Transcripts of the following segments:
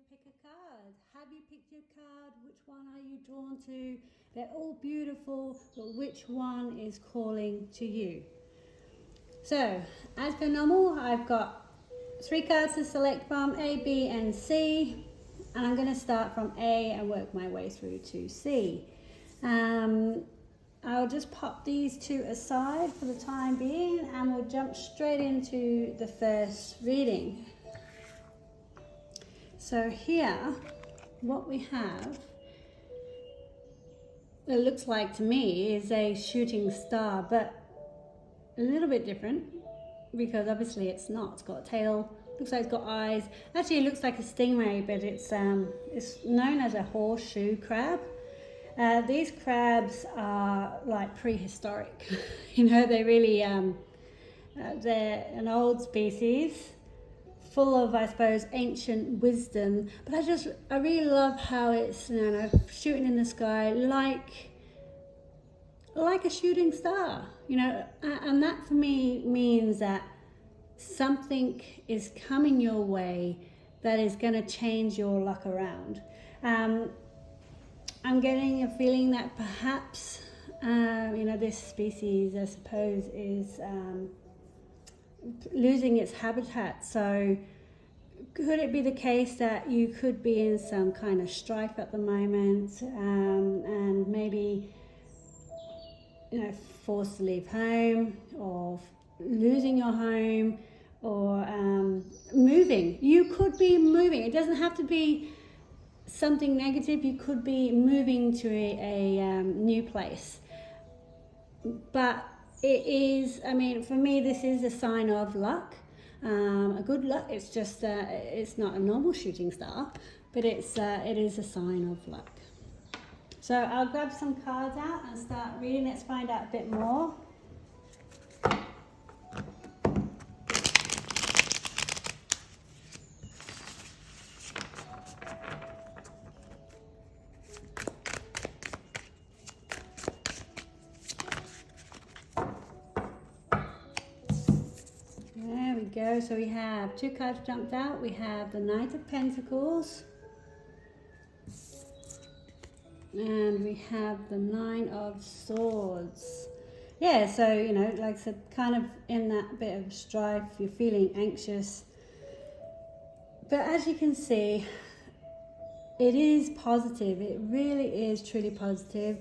pick a card. Have you picked your card? Which one are you drawn to? They're all beautiful, but which one is calling to you? So, as per normal, I've got 3 cards to select from, A, B, and C. And I'm going to start from A and work my way through to C. I'll just pop these 2 aside for the time being, and we'll jump straight into the first reading. So here, what we have, it looks like to me, is a shooting star, but a little bit different, because obviously it's not. It's got a tail, looks like it's got eyes. Actually, it looks like a stingray, but it's known as a horseshoe crab. These crabs are like prehistoric. You know, they really, they're an old species, full of, I suppose, ancient wisdom. But I really love how it's, you know, shooting in the sky like a shooting star, you know, and that for me means that something is coming your way that is going to change your luck around. I'm getting a feeling that perhaps, you know, this species, I suppose, is losing its habitat. So could it be the case that you could be in some kind of strife at the moment, and maybe, you know, forced to leave home, or losing your home, or moving? You could be moving. It doesn't have to be something negative. You could be moving to a new place. But it is, I mean, for me, this is a sign of luck, a good luck. It's just, it's not a normal shooting star, but it is a sign of luck. So I'll grab some cards out and start reading. Let's find out a bit more. There we go. So we have 2 cards jumped out. We have the Knight of Pentacles, and we have the 9 of Swords. Yeah, so, you know, like I said, kind of in that bit of strife, you're feeling anxious. But as you can see, it is positive. It really is truly positive.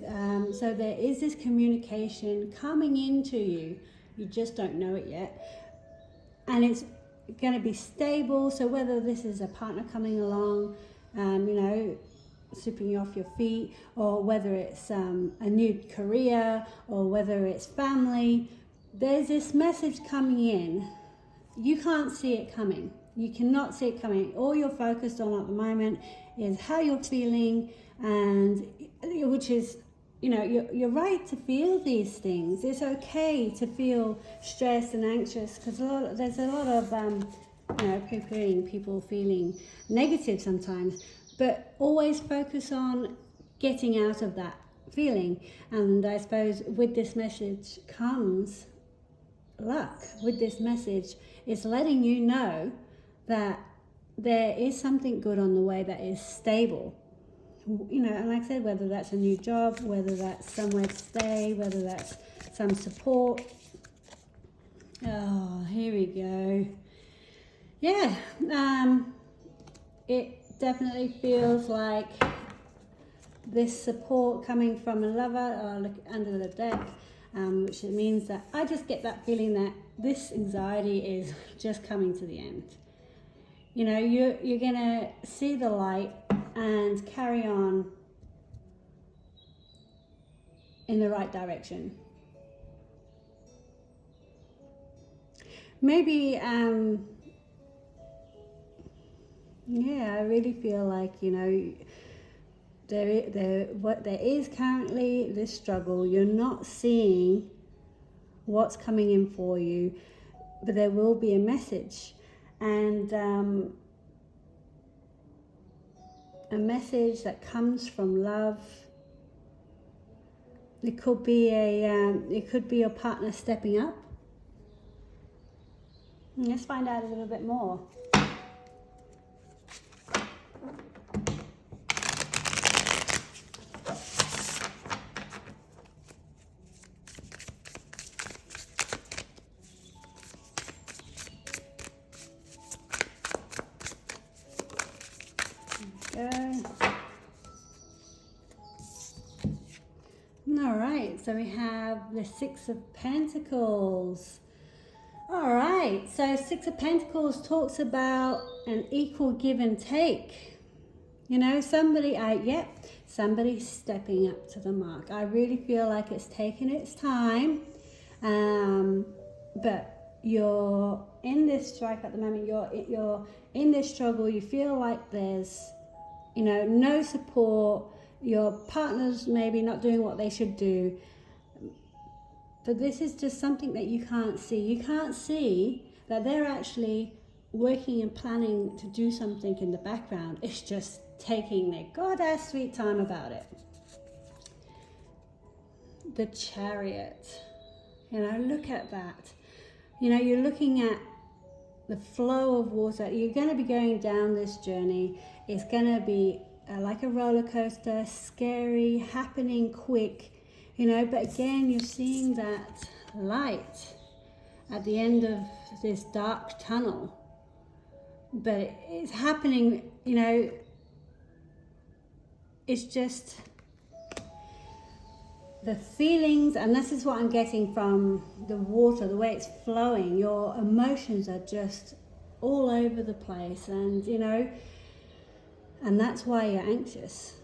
So there is this communication coming into you. You just don't know it yet. And it's going to be stable. So whether this is a partner coming along, you know, sweeping you off your feet, or whether it's a new career, or whether it's family, there's this message coming in. You can't see it coming. You cannot see it coming. All you're focused on at the moment is how you're feeling, and which is, you know, you're right to feel these things. It's okay to feel stressed and anxious, because there's a lot of you know, people feeling negative sometimes. But always focus on getting out of that feeling. And I suppose with this message comes luck. With this message, it's letting you know that there is something good on the way that is stable. You know, and like I said, whether that's a new job, whether that's somewhere to stay, whether that's some support. Oh, here we go. Yeah, it definitely feels like this support coming from a lover, or look under the deck, which means that I just get that feeling that this anxiety is just coming to the end. You know, you're gonna see the light and carry on in the right direction. Maybe yeah, I really feel like, you know, there is currently this struggle. You're not seeing what's coming in for you, but there will be a message, and a message that comes from love. It could be your partner stepping up. Let's find out a little bit more. So we have the Six of Pentacles. All right, so Six of Pentacles talks about an equal give and take. You know, somebody's stepping up to the mark. I really feel like it's taking its time, but you're in this strife at the moment. You're in this struggle. You feel like there's, you know, no support. Your partner's maybe not doing what they should do. But this is just something that you can't see. You can't see that they're actually working and planning to do something in the background. It's just taking their goddess sweet time about it. The Chariot. You know, look at that. You know, you're looking at the flow of water. You're going to be going down this journey. It's going to be like a roller coaster, scary, happening quick. You know, but again, you're seeing that light at the end of this dark tunnel. But it's happening, you know, it's just the feelings, and this is what I'm getting from the water, the way it's flowing. Your emotions are just all over the place, and, you know, and that's why you're anxious.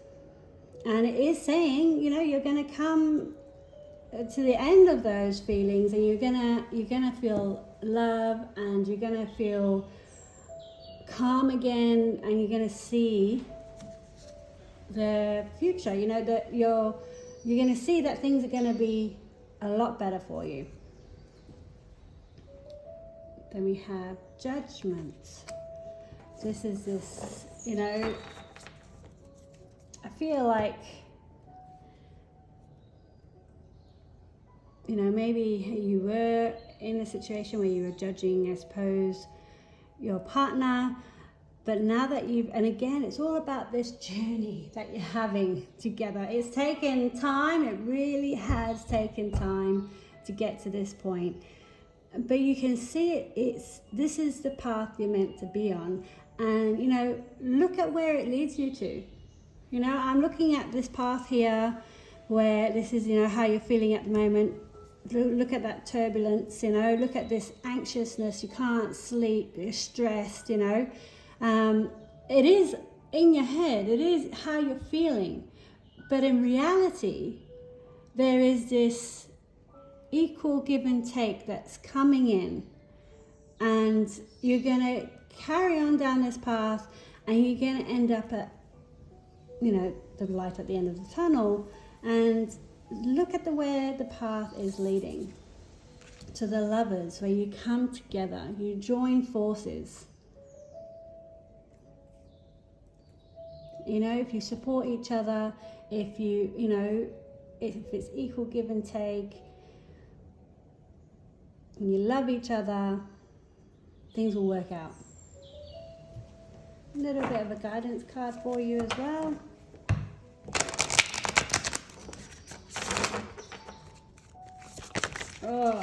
And it is saying, you know, you're going to come to the end of those feelings, and you're gonna feel love, and you're gonna feel calm again, and you're gonna see the future. You know that you're gonna see that things are gonna be a lot better for you. Then we have Judgment. This is this, you know, I feel like, you know, maybe you were in a situation where you were judging, I suppose, your partner, but now that and again, it's all about this journey that you're having together. It's taken time, it really has taken time to get to this point. But you can see this is the path you're meant to be on. And, you know, look at where it leads you to. You know, I'm looking at this path here where this is, you know, how you're feeling at the moment. Look at that turbulence, you know, look at this anxiousness, you can't sleep, you're stressed, you know. It is in your head, it is how you're feeling. But in reality, there is this equal give and take that's coming in. And you're going to carry on down this path, and you're going to end up at, you know, the light at the end of the tunnel. And look at where the path is leading to the Lovers, where you come together, you join forces. You know, if you support each other, if you know, if it's equal give and take, and you love each other, things will work out. A little bit of a guidance card for you as well. Oh.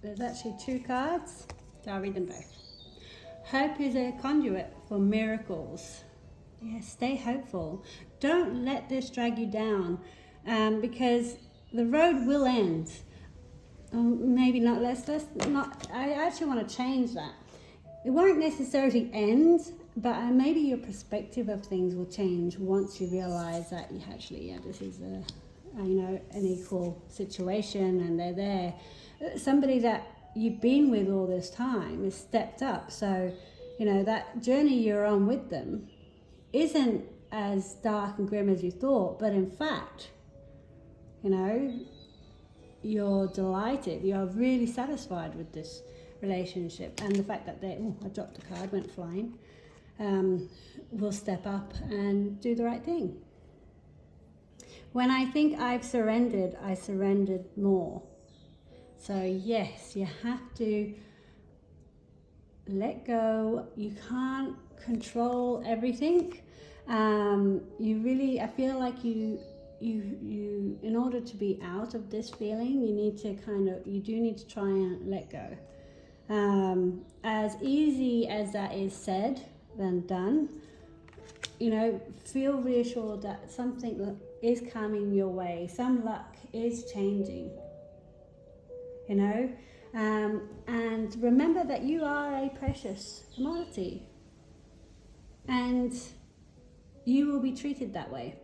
There's actually two cards, so I'll read them both. Hope is a conduit for miracles. Yeah, stay hopeful. Don't let this drag you down, because the road will end. Maybe not. Let's not. I actually want to change that. It won't necessarily end, but maybe your perspective of things will change once you realize that you actually, yeah, this is you know, an equal situation, and they're there. Somebody that you've been with all this time has stepped up, so, you know, that journey you're on with them isn't as dark and grim as you thought, but in fact, you know, you're delighted, you're really satisfied with this relationship, and the fact that they, I dropped a card, went flying, will step up and do the right thing. When I think I've surrendered, I surrendered more. So yes, you have to let go. You can't control everything. You really, I feel like you in order to be out of this feeling, you do need to try and let go. As easy as that is said than done, you know, feel reassured that something is coming your way. Some luck is changing, you know. And remember that you are a precious commodity. And you will be treated that way.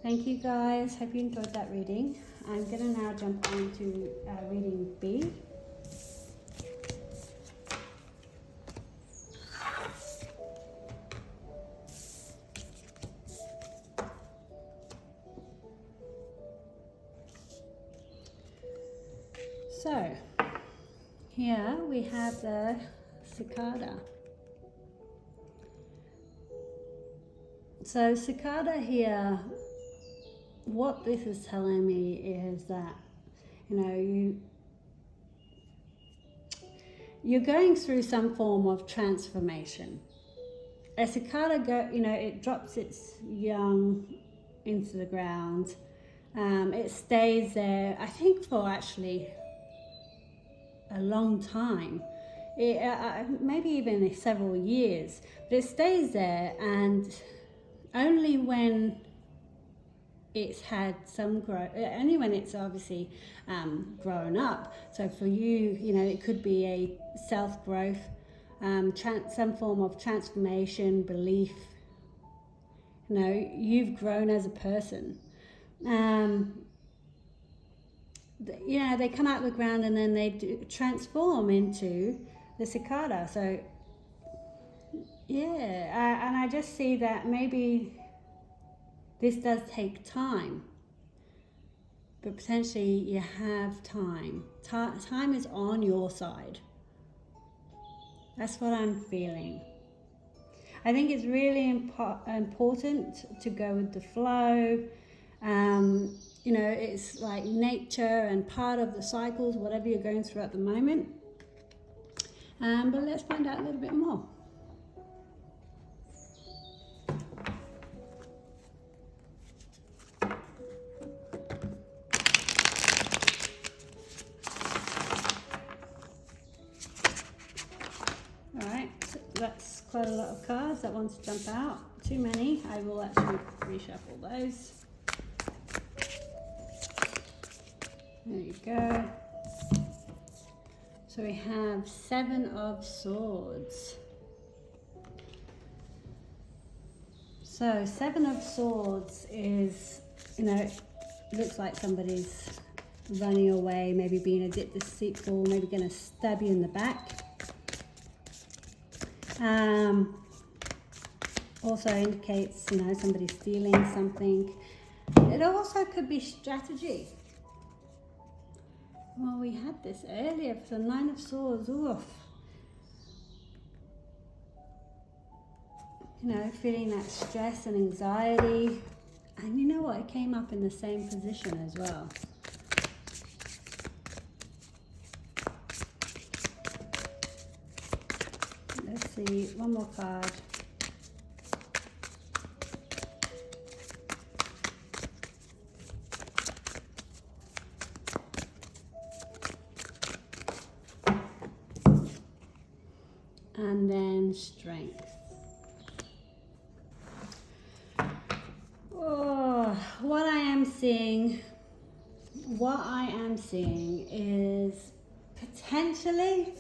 Thank you guys. Hope you enjoyed that reading. I'm going to now jump on to reading B. So, here we have the cicada. So cicada here, what this is telling me is that, you know, you're going through some form of transformation. A cicada, it drops its young into the ground. It stays there, I think, for actually a long time. Maybe even several years. But it stays there, and only when it's had some growth, only when it's obviously grown up. So for you, you know, it could be a self-growth, some form of transformation, belief. You know, you've grown as a person. They come out of the ground and then they transform into the cicada. So, yeah, and I just see that maybe this does take time, but potentially you have time. Time is on your side. That's what I'm feeling. I think it's really important to go with the flow. You know, it's like nature and part of the cycles, whatever you're going through at the moment. But let's find out a little bit more. That's quite a lot of cards that want to jump out. Too many. I will actually reshuffle those. There you go. So we have 7 of Swords. So 7 of Swords is, you know, it looks like somebody's running away, maybe being a bit deceitful, maybe going to stab you in the back. Also indicates, you know, somebody stealing something. It also could be strategy. Well, we had this earlier for the 9 of Swords. Oof. You know, feeling that stress and anxiety. And you know what? It came up in the same position as well. Let's see, one more card. And then Strength. Oh, what I am seeing is potentially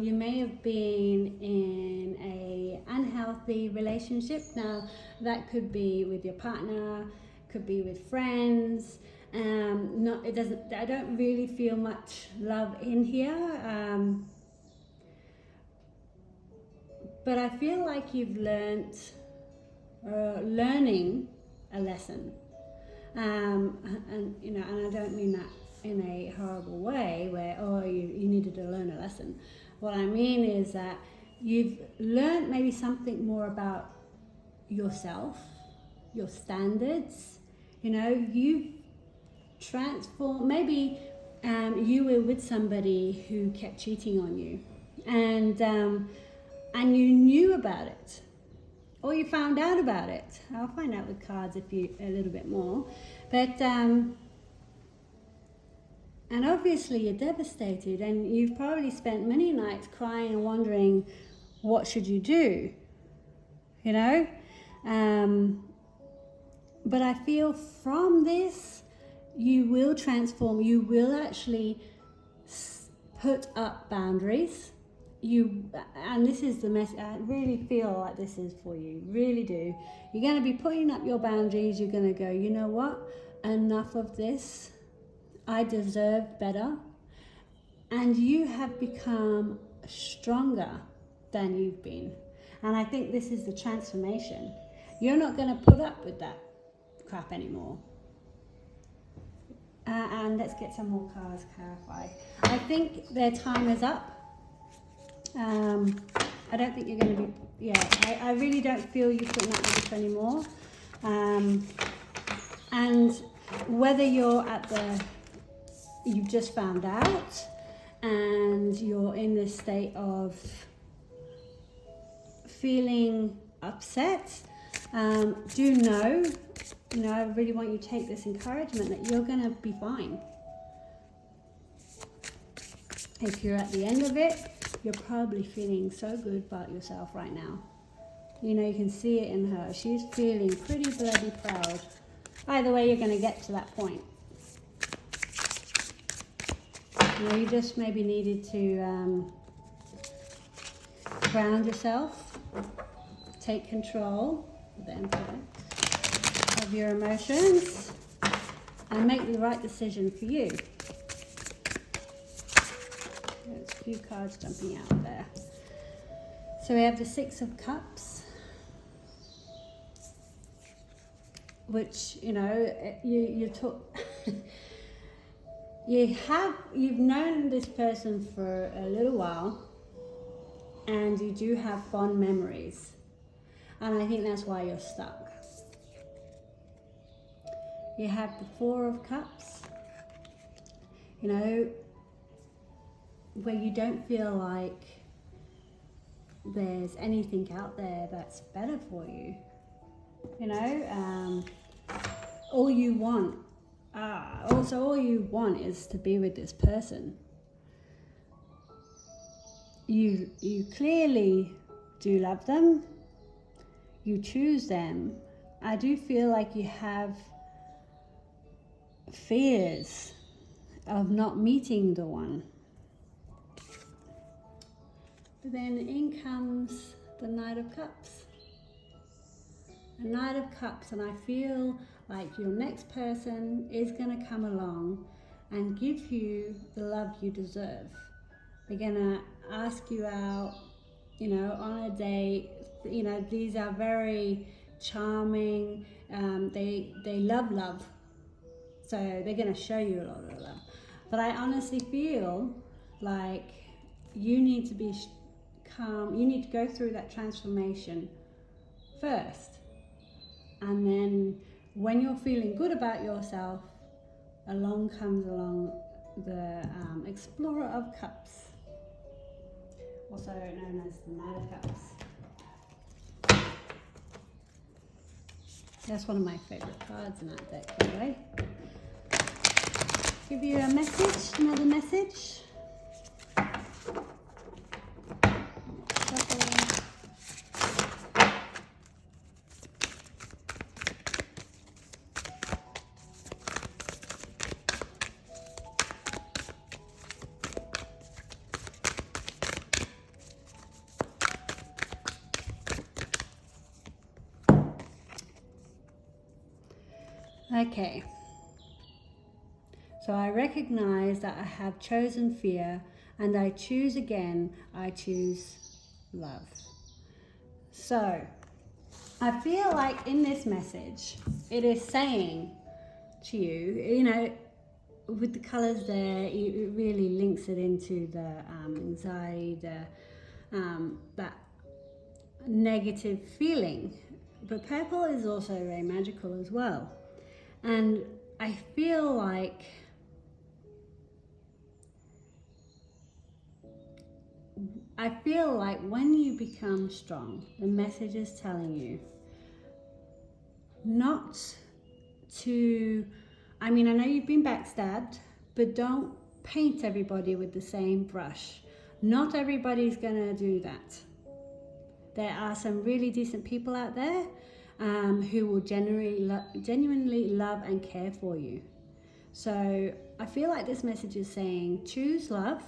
you may have been in a unhealthy relationship. Now that could be with your partner, could be with friends. I don't really feel much love in here. But I feel like you've learning a lesson, and you know, and I don't mean that in a horrible way where you needed to learn a lesson. What I mean is that you've learned maybe something more about yourself, your standards. You know, you've transformed. Maybe you were with somebody who kept cheating on you, and you knew about it, or you found out about it. I'll find out with cards a little bit more. But and obviously you're devastated, and you've probably spent many nights crying and wondering what should you do? You know? But I feel from this, you will transform. You will actually put up boundaries. And this is the message. I really feel like this is for you. Really do. You're going to be putting up your boundaries. You're going to go, you know what? Enough of this. I deserve better. And you have become stronger than you've been. And I think this is the transformation. You're not going to put up with that crap anymore. And let's get some more cards clarified. I think their time is up. I don't think you're going to be, I really don't feel you putting up with this anymore. And whether you're you've just found out and you're in this state of feeling upset, do know, I really want you to take this encouragement that you're going to be fine. If you're at the end of it, you're probably feeling so good about yourself right now. You can see it in her. She's feeling pretty bloody proud. Either way, you're going to get to that point. You just maybe needed to ground yourself, take control of your emotions, and make the right decision for you. There's a few cards jumping out there. So we have the Six of Cups, which, you talk... You've known this person for a little while, and you do have fond memories. And I think that's why you're stuck. You have the Four of Cups, where you don't feel like there's anything out there that's better for you. All you want is to be with this person. You clearly do love them. You choose them. I do feel like you have fears of not meeting the one. But then in comes the Knight of Cups. The Knight of Cups, and I feel like your next person is going to come along and give you the love you deserve. They're going to ask you out, on a date. These are very charming. They love. So they're going to show you a lot of love. But I honestly feel like you need to be calm. You need to go through that transformation first. And then when you're feeling good about yourself, comes along the Explorer of Cups, also known as the Knight of Cups. That's one of my favorite cards in that deck, by the way. Give you a message, another message. Okay, so I recognize that I have chosen fear, and I choose again. I choose love. So I feel like in this message, it is saying to you, with the colors there, it really links it into the anxiety, that negative feeling. But purple is also very magical as well. And I feel like when you become strong, the message is telling you not to, I know you've been backstabbed, but don't paint everybody with the same brush. Not everybody's gonna do that. There are some really decent people out there who will genuinely love and care for you. So I feel like this message is saying choose love,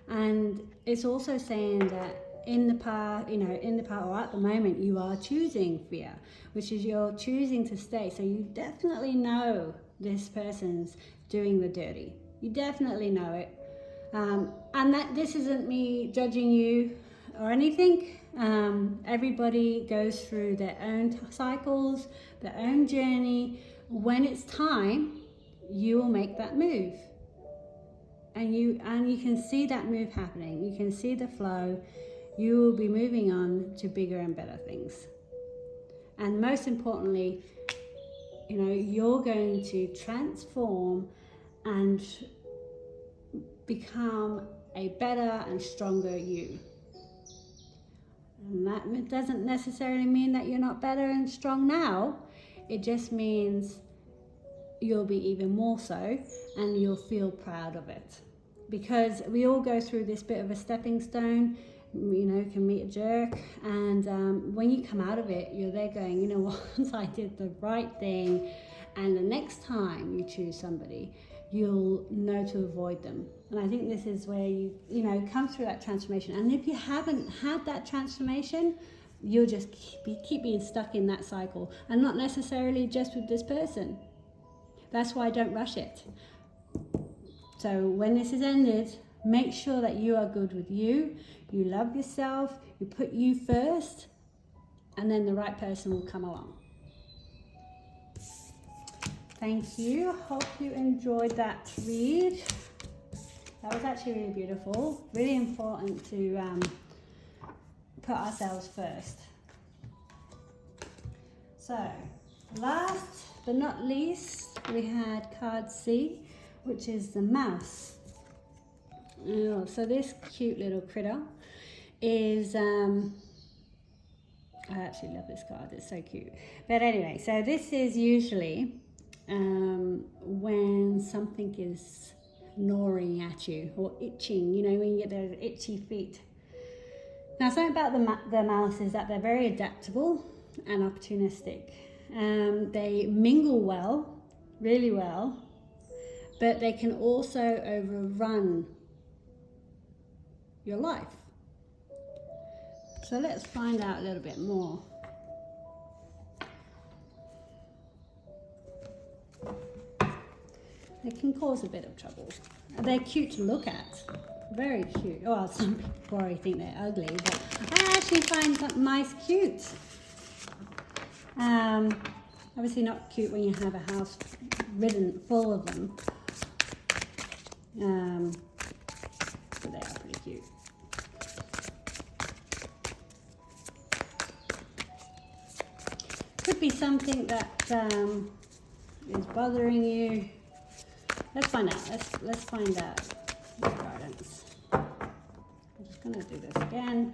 and it's also saying that in the past, or at the moment, you are choosing fear, which is you're choosing to stay. So you definitely know this person's doing the dirty. You definitely know it. And that this isn't me judging you or anything. Everybody goes through their own cycles, their own journey. When it's time, you will make that move. And you can see that move happening. You can see the flow. You will be moving on to bigger and better things. And most importantly, you're going to transform and become a better and stronger you. And that doesn't necessarily mean that you're not better and strong now. It just means you'll be even more so, and you'll feel proud of it. Because we all go through this bit of a stepping stone, can meet a jerk, and when you come out of it, you're there going, once I did the right thing, and the next time you choose somebody, you'll know to avoid them. And I think this is where you come through that transformation. And if you haven't had that transformation, you'll just keep being stuck in that cycle, and not necessarily just with this person. That's why I don't rush it. So when this is ended, make sure that you are good with you love yourself, you put you first, and then the right person will come along. Thank you. Hope you enjoyed that read. That was actually really beautiful. Really important to put ourselves first. So, last but not least, we had card C, which is the mouse. Oh, so this cute little critter is, I actually love this card, it's so cute. But anyway, so this is usually when something is gnawing at you or itching, when you get those itchy feet. Now, something about the mouse is that they're very adaptable and opportunistic. They mingle well, really well, but they can also overrun your life. So let's find out a little bit more. They can cause a bit of trouble. They're cute to look at. Very cute. Well, some people probably think they're ugly, but I actually find that mice cute. Obviously not cute when you have a house full of them. But they are pretty cute. Could be something that is bothering you. Let's find out. Let's find out the guidance. I'm just going to do this again.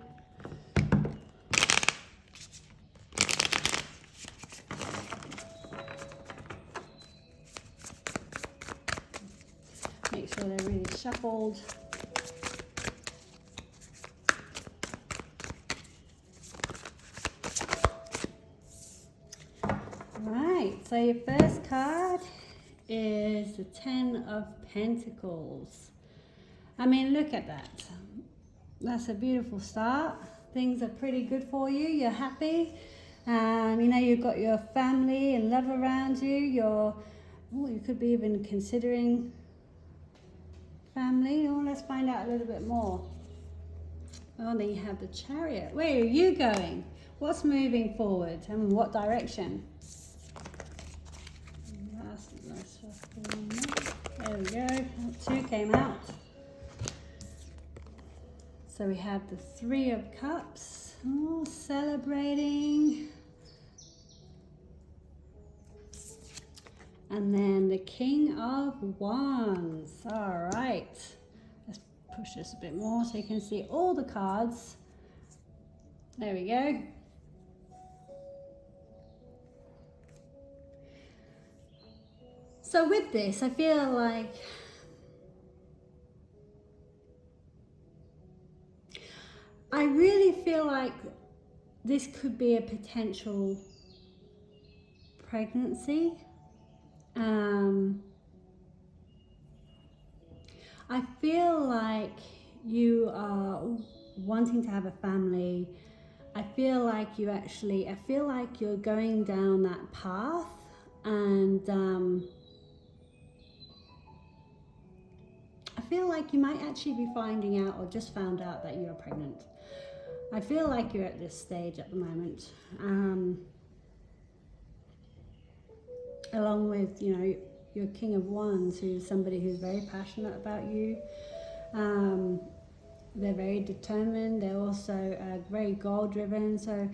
Make sure they're really shuffled. Right, so your first card is the Ten of Pentacles. I mean, look at that. That's a beautiful start. Things are pretty good for you. You're happy. You've got your family and love around you. You could be even considering family. Oh, let's find out a little bit more. Oh, then you have the Chariot. Where are you going? What's moving forward and what direction? There we go. 2 came out. So we have the 3 of Cups. Oh, celebrating. And then the King of Wands. All right. Let's push this a bit more so you can see all the cards. There we go. So with this, I feel like feel like this could be a potential pregnancy. I feel like you are wanting to have a family. I feel like you're going down that path, and I feel like you might actually be finding out, or just found out, that you're pregnant. I feel like you're at this stage at the moment. Along with, you know, your King of Wands, who's somebody who's very passionate about you. They're very determined. They're also very goal-driven. So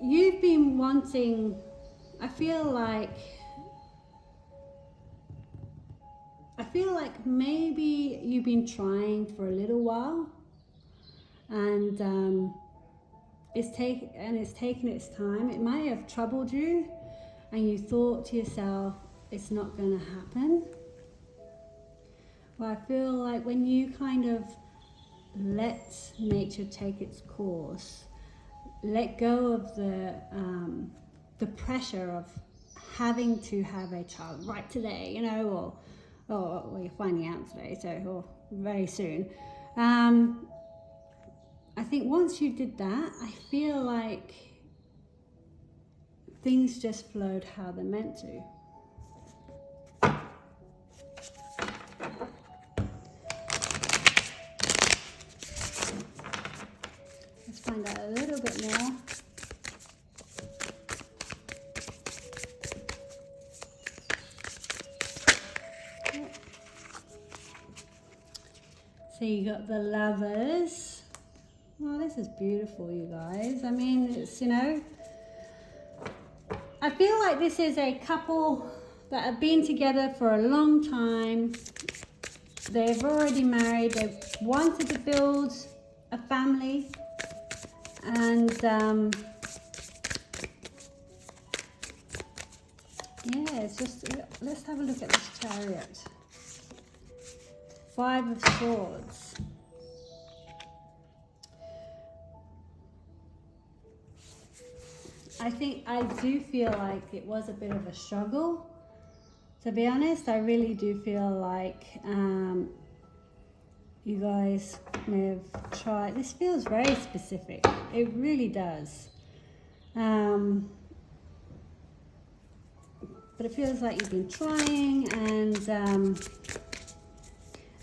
you've been wanting, I feel like maybe you've been trying for a little while, and it's taken its time. It might have troubled you, and you thought to yourself, it's not going to happen. Well, I feel like when you kind of let nature take its course, let go of the pressure of having to have a child right today, you know, or well, you're finding out today, so, or very soon. I think once you did that, I feel like things just flowed how they're meant to. Let's find out a little bit more. So you got the Lovers. Oh, this is beautiful, you guys. I mean, it's, you know, I feel like this is a couple that have been together for a long time. They've already married. They've wanted to build a family. And yeah, it's just, let's have a look at this Chariot. 5 of Swords. I do feel like it was a bit of a struggle. To be honest, I really do feel like you guys may have tried. This feels very specific. It really does. But it feels like you've been trying, and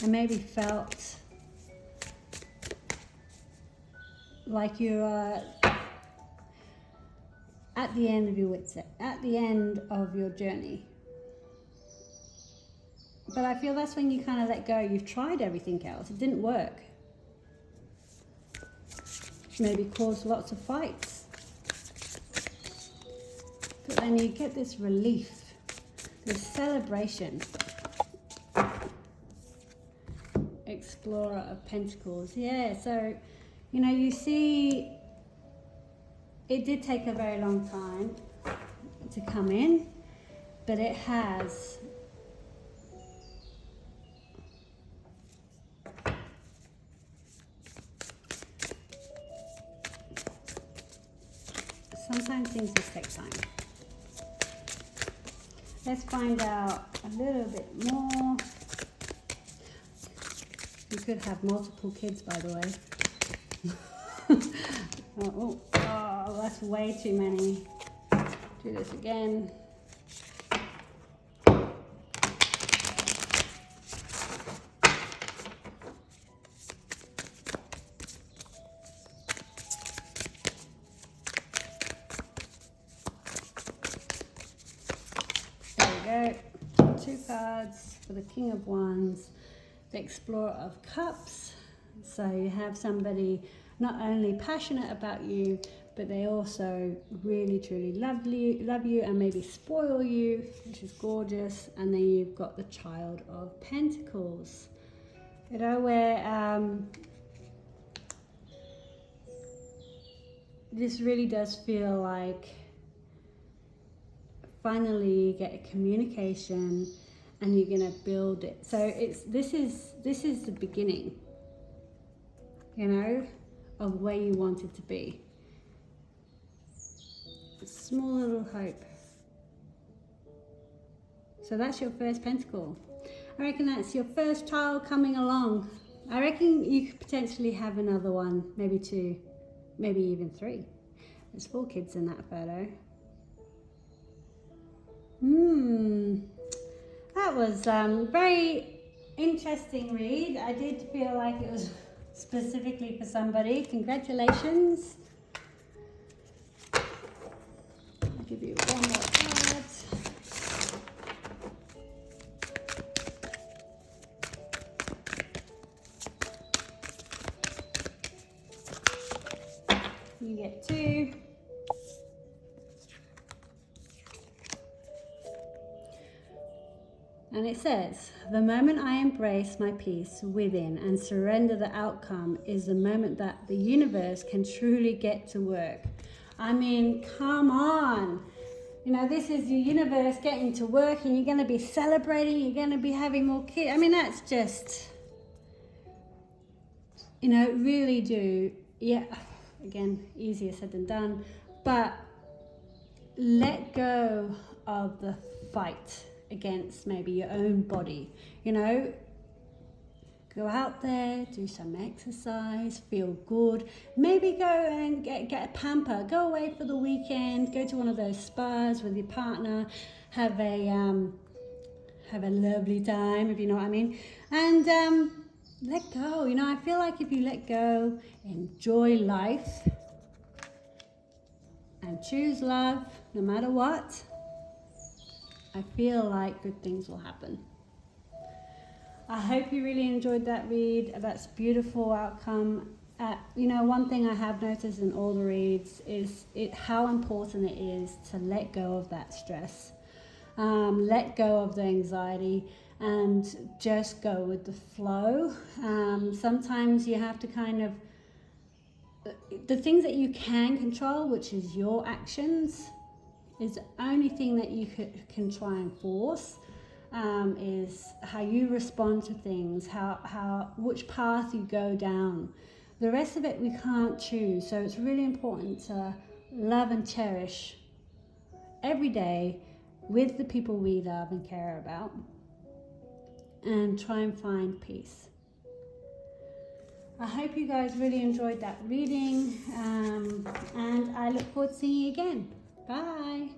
maybe felt like you are at the end of your wits, at the end of your journey. But I feel that's when you kind of let go. You've tried everything else. It didn't work. Maybe caused lots of fights. But then you get this relief, this celebration. Explorer of Pentacles. Yeah, so, you know, you see, it did take a very long time to come in, but it has. Sometimes things just take time. Let's find out a little bit more. You could have multiple kids, by the way. oh, that's way too many. Do this again. There we go. 2 cards for the King of Wands, the Explorer of Cups. So you have somebody not only passionate about you, but they also really truly love you and maybe spoil you, which is gorgeous. And then you've got the Child of Pentacles, you know, where this really does feel like finally you get a communication and you're gonna build it. So this is the beginning, you know, of where you want it to be. A small little hope. So that's your first pentacle. I reckon that's your first child coming along. I reckon you could potentially have another one, maybe 2, maybe even 3. There's 4 kids in that photo. That was very interesting read. I did feel like it was specifically for somebody. Congratulations. I'll give you one more card. You get 2. And it says, the moment I embrace my peace within and surrender the outcome is the moment that the universe can truly get to work. I mean, come on. You know, this is your universe getting to work, and you're going to be celebrating, you're going to be having more kids. I mean, that's just, you know, really do. Yeah, again, easier said than done. But let go of the fight against maybe your own body. You know, go out there, do some exercise, feel good. Maybe go and get a pamper. Go away for the weekend. Go to one of those spas with your partner. Have a lovely time, if you know what I mean. And let go. You know, I feel like if you let go, enjoy life, and choose love, no matter what, I feel like good things will happen. I hope you really enjoyed that read. That's a beautiful outcome. You know, one thing I have noticed in all the reads is how important it is to let go of that stress, let go of the anxiety, and just go with the flow. Sometimes you have to kind of, the things that you can control, which is your actions, is the only thing that you can try and force. Is how you respond to things, which path you go down. The rest of it we can't choose, so it's really important to love and cherish every day with the people we love and care about, and try and find peace. I hope you guys really enjoyed that reading, and I look forward to seeing you again. Bye.